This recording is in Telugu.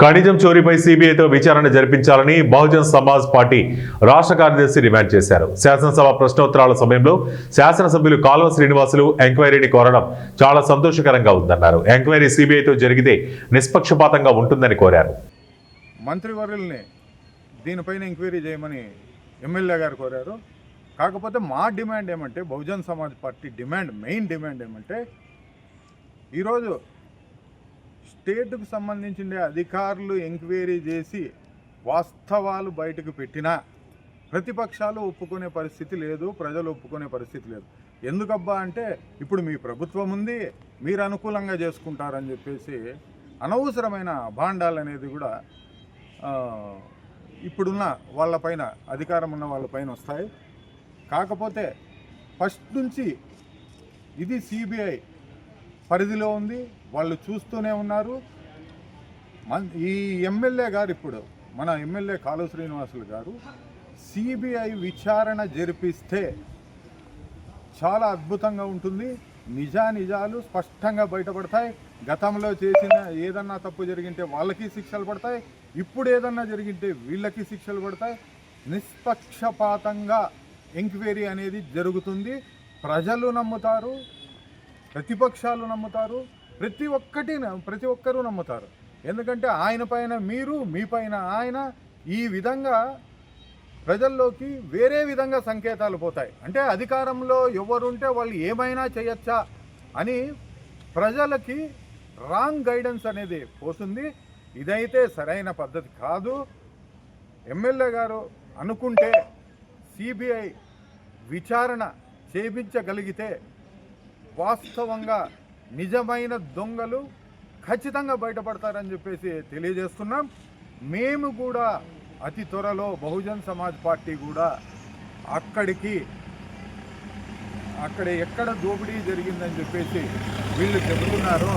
ఖనిజం చోరీపై సీబీఐతో విచారణ జరిపించాలని బహుజన్ సమాజ్ పార్టీ రాష్ట్ర కార్యదర్శి డిమాండ్ చేశారు. శాసనసభ ప్రశ్నోత్తరాల సమయంలో శాసనసభ్యులు కాల్వ శ్రీనివాసులు ఎంక్వైరీని కోరడం చాలా సంతోషకరంగా ఉందన్నారు. ఎంక్వైరీ సీబీఐతో జరిగితే నిష్పక్షపాతంగా ఉంటుందని కోరారు. మంత్రివర్యుల్ని దీనిపైన ఎంక్వైరీ చేయమని ఎమ్మెల్యే గారు కోరారు. కాకపోతే మా డిమాండ్ ఏమంటే, Bahujan Samaj party main demand ఏమంటే, ఈరోజు స్టేట్కు సంబంధించిన అధికారులు ఎంక్వైరీ చేసి వాస్తవాలు బయటకు పెట్టినా ప్రతిపక్షాలు ఒప్పుకునే పరిస్థితి లేదు, ప్రజలు ఒప్పుకునే పరిస్థితి లేదు. ఎందుకబ్బా అంటే, ఇప్పుడు మీ ప్రభుత్వం ఉంది, మీరు అనుకూలంగా చేసుకుంటారని చెప్పేసి అనవసరమైన భాండాలు అనేది కూడా ఇప్పుడున్న వాళ్ళపైన, అధికారం ఉన్న వాళ్ళపైన వస్తాయి. కాకపోతే ఫస్ట్ నుంచి ఇది సిబిఐ పరిధిలో ఉంది, వాళ్ళు చూస్తూనే ఉన్నారు. ఈ ఎమ్మెల్యే గారు, ఇప్పుడు మన ఎమ్మెల్యే కాలువ శ్రీనివాసులు గారు సిబిఐ విచారణ జరిపిస్తే చాలా అద్భుతంగా ఉంటుంది. నిజాలు స్పష్టంగా బయటపడతాయి. గతంలో చేసిన ఏదన్నా తప్పు జరిగింటే వాళ్ళకి శిక్షలు పడతాయి, ఇప్పుడు ఏదన్నా జరిగింటే వీళ్ళకి శిక్షలు పడతాయి. నిష్పక్షపాతంగా ఎంక్వైరీ అనేది జరుగుతుంది. ప్రజలు నమ్ముతారు, ప్రతిపక్షాలు నమ్ముతారు, ప్రతి ఒక్కరూ నమ్ముతారు. ఎందుకంటే ఆయన పైన మీరు, మీ పైన ఆయన, ఈ విధంగా ప్రజల్లోకి వేరే విధంగా సంకేతాలు పోతాయి. అంటే అధికారంలో ఎవరుంటే వాళ్ళు ఏమైనా చేయొచ్చా అని ప్రజలకి రాంగ్ గైడెన్స్ అనేది పోతుంది. ఇదైతే సరైన పద్ధతి కాదు. ఎమ్మెల్యే గారు అనుకుంటే సిబిఐ విచారణ చేయించగలిగితే వాస్తవంగా నిజమైన దొంగలు ఖచ్చితంగా బయటపడతారని చెప్పేసి తెలియజేస్తున్నాం. మేము కూడా అతి త్వరలో బహుజన్ సమాజ్ పార్టీ కూడా అక్కడ ఎక్కడ దోపిడీ జరిగిందని చెప్పేసి వీళ్ళు చెబుతున్నారో